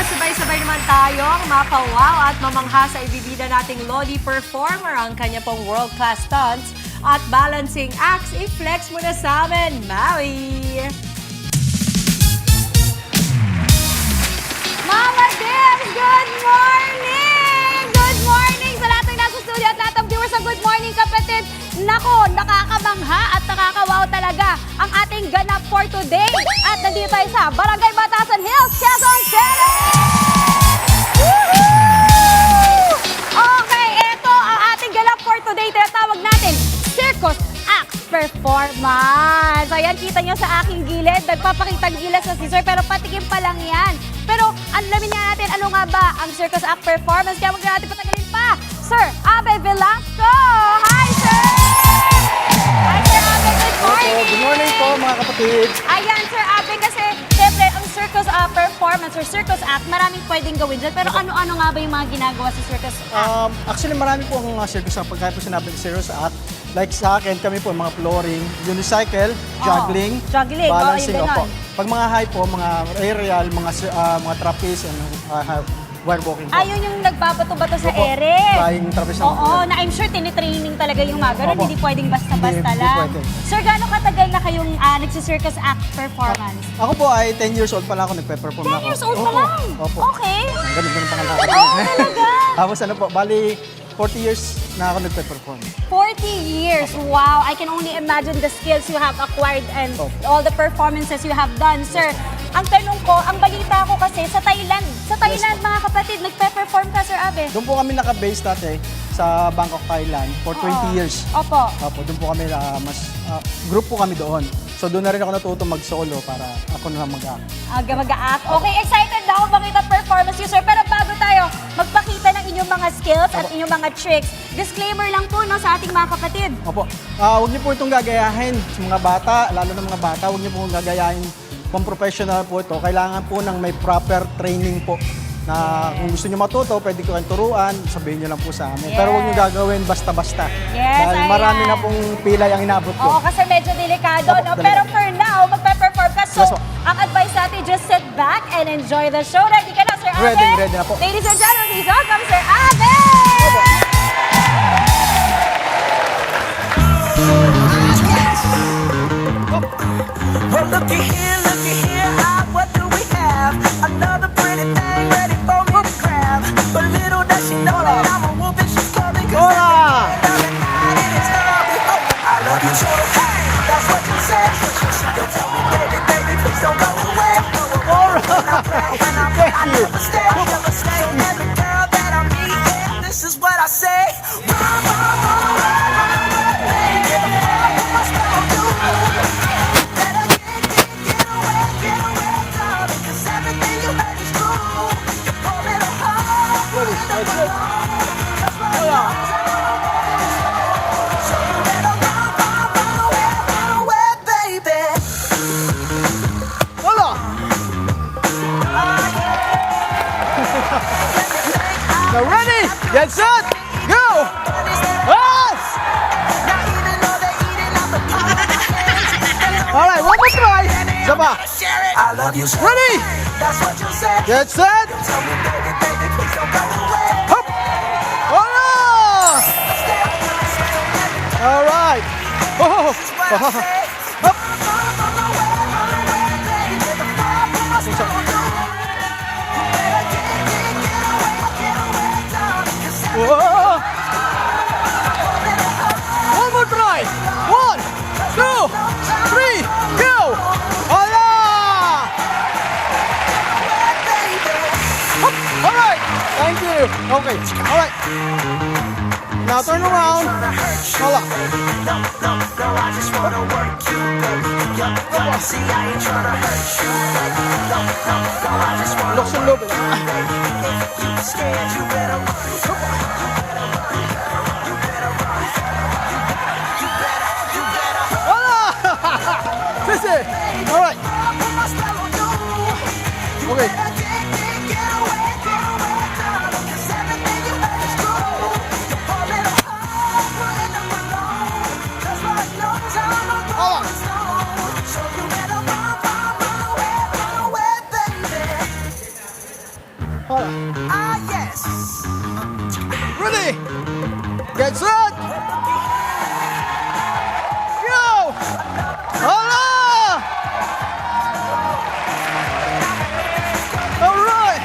sabay-sabay naman tayong mapawaw at mamangha sa ibibida nating Lodi performer ang kanya pong world-class stunts at balancing acts. I-flex mo na sa amin, Maui! Mama Dims, good morning! Good morning sa lahat ng nasa studio at lahat ng viewers sa Good Morning Kapatid. Nako, nakakabangha at nakakawaw talaga ang ating ganap for today. At nandito tayo sa Barangay Batasan Hills, Quezon City! Woohoo! Okay, ito ang ating ganap for today. Tinatawag natin Circus Act Performance. Ayan, kita nyo sa aking gilid. Nagpapakitang gilas na si Sir, pero patikim pa lang yan. Pero alamin nga natin ano nga ba ang Circus Act Performance. Kaya huwag na natin patagalin pa. Sir Abe Velasco! Hi, Sir! Hi, Sir Abe. Good morning! Good morning po, mga kapatid. Ayan, Sir Abe, kasi siyempre ang Circus Performance or Circus Act, maraming pwedeng gawin dyan. Pero ano-ano nga ba yung mga ginagawa sa Circus Act? Actually, marami po ang circus act. Pagkaya po sinabi ng Circus Act, like sa akin, kami po, mga flooring, unicycle, juggling, juggling, balancing. yung ganon. Pag mga high po, mga aerial, mga trapeze, and wire walking po. Ayun yung nagbabato-bato sa Opo, ere. flying trapeze. Oo, na I'm sure tinitraining talaga yung mga ganun. Opo. Hindi pwedeng basta-basta Hindi lang. pwede. Sir, gaano katagal na kayong nagsi-Circus Act Performance? Ako po ay 10 years old pa lang ako nagpe-perform 10 years old pa lang? Opo. Okay. Ganun pangalan. Oo, talaga. Tapos ano po, bali 40 years na ako nagpe-perform. 40 years. Wow. I can only imagine the skills you have acquired and all the performances you have done. Sir, ang tanong ko, ang balita ko kasi sa Thailand, mga kapatid, nagpe-perform ka, Sir Abe? Doon po kami naka-base dati sa Bangkok, Thailand for 20 years. Opo. Opo, doon po kami group po kami doon. So doon na rin ako natuto mag-solo para ako na mag-act. Mag-act. Okay, excited na ako makita performance you, Sir. Pero bago tayo magpakita ng inyong mga skills at inyong mga tricks, disclaimer lang po no, sa ating mga kapatid. Opo, huwag niyo po itong gagayahin sa mga bata, lalo na mga bata, huwag niyo po gagayahin pang professional po ito. Kailangan po ng may proper training po. Na kung gusto niyo matuto, pwede ko kayong turuan, sabihin niyo lang po sa amin. Yes. Pero huwag niyo gagawin basta-basta. Yes, Dahil marami na pong pilay ang inabot ko. Oo, kasi medyo delikado, Opo, no? delikado. Pero for now, magpe-perform ka. So, Yes, po. ang advice natin, just sit back and enjoy the show. Ready ka na, Sir Abe? Ready na po. Ladies and gentlemen, please welcome Sir Abe! Well, looky here, what do we have? Another pretty thing ready for me to grab. But little does she know that I'm a wolf and she's coming. Hola! I love you so. Hey, that's what you said. Don't tell me, baby, baby, please don't go away. Thank you. I never stay. Every girl that I meet, yeah, this is what I say. Run, run, run, run, run, run, baby. My spell on you. Better get away, darling, 'cause everything you heard is true. You're falling apart. That's what so you better run away, baby. Hola! Now ready, get set, go! Yes! All right, one more try. Zaba. I love you so. Ready? That's what you said. Get set. Tell me, baby, baby, please don't go away. Hop. Hola! All right. Oh. Hop. Whoa. One more try. 1, 2, 3, go! Hola! Hop. All right. Thank you. Okay. All right. Now turn around. Hola. No, I just wanna work you, baby. See, I ain't tryna hurt you, baby. No, I just wanna Looks a little bit. you scared, you better run. Hola! Sisi. All right. Okay. Hola. Hold on. Ah, yes. Ready? Get set! Go! Hala! All right!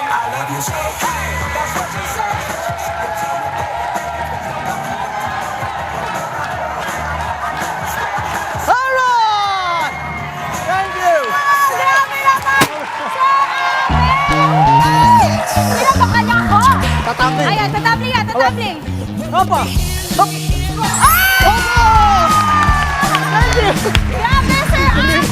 I love you so. That's what you say. All right! Thank you! Grabe naman! Pinabakan ako! Tatapin. Ayan, tatabling yan, tatabling. Opa! Hop! Opo! Thank you! Grabe, Sir Ahmed!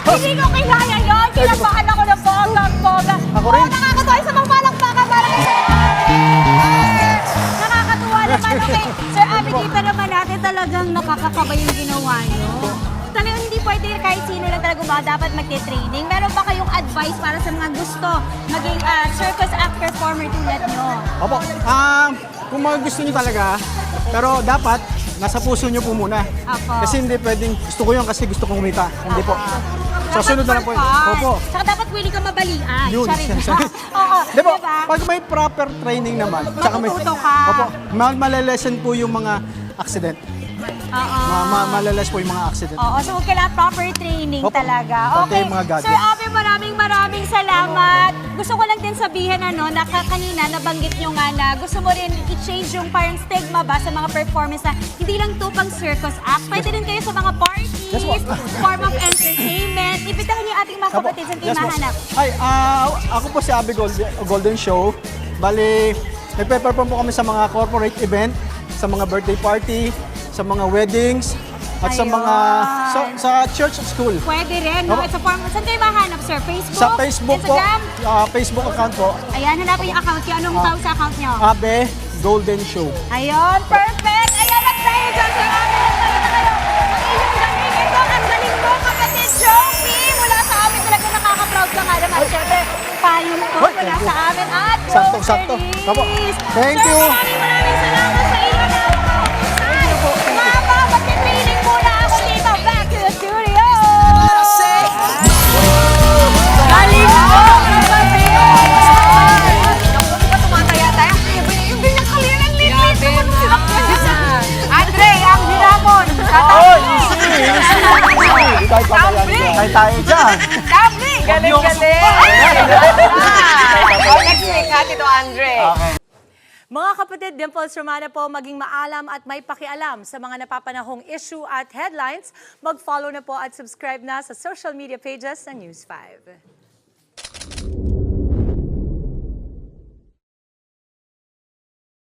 Hindi ko kilaya yun. Kinabahan ako ng bonggang-bongga. Ako rin. Oo, nakakatuwa. Isa pang palakpakan para kay Sir Ahmed. Nakakatuwa naman. Okay, Sir Ahmed, kita naman natin talagang nakakakabay yung ginawa nyo. Talagang hindi pwede kahit sino lang talaga dapat magte-training. Meron ba kayong advice para sa mga gusto maging circus act performer tulad nyo? Opo. Kung mga gusto nyo talaga, pero dapat nasa puso nyo po muna. Apo. Kasi hindi pwedeng, gusto ko yun kasi gusto kong kumita. Hindi po. So, sunod na lang po. Opo. Saka dapat willing ka mabalian. Yun. Charing. Oo, Di ba? diba? Pag may proper training naman, tsaka may, Matututo ka. Opo, malelesen po yung mga accident. Oo. Malales po yung mga accident. Oo, so kailangan proper training Opo. talaga. Pati Okay, yung mga gadget. Sir Abe, maraming salamat. Gusto ko lang din sabihin na kanina nabanggit nyo nga na gusto mo rin i-change yung parang stigma ba sa mga performance na hindi lang to pang circus act. Pwede rin kayo sa mga parties, Yes, po. form of entertainment. Ibitahan niyo yung ating mga kapatid sa Yes, po. mahanap. Ay, ako po si Abby Golden Show. Bali, nagpe-perform po kami sa mga corporate event, sa mga birthday party, sa mga weddings, at sa Ayun. mga sa church at school. Pwede rin, no? Opo. It's a form. Saan kayo mahanap, sir? Facebook? Sa Facebook po, Instagram? Facebook account po, Ayan, hanapin yung account niyo. Anong tawag sa account niyo? Abe Golden Show. Ayun, perfect! Ayan, at dahil dyan, Sir Amin, nagsalita kayo. Ang inyong galing ito, ang galing mo, kapatid Joey! Mula sa amin, talaga nakaka-proud ka nga naman. Siyempre, payong ko Hoy, mula thank you. sa amin. At Sakto-sakto. Opo. Thank Sir, you. maraming salamat sa iyo na Mama, mag-training muna ako dito. Back to the studio! What I say. Galing mo, kapatid! Andre, ang hinamon! Oh, easy! Tayo tayo dyan. Lovely! Galing-galing! Next week ha, Tito Andre. Mga kapatid, Dimples Romana po, maging maalam at may pakialam sa mga napapanahong issue at headlines. Mag-follow na po at subscribe na sa social media pages ng News 5.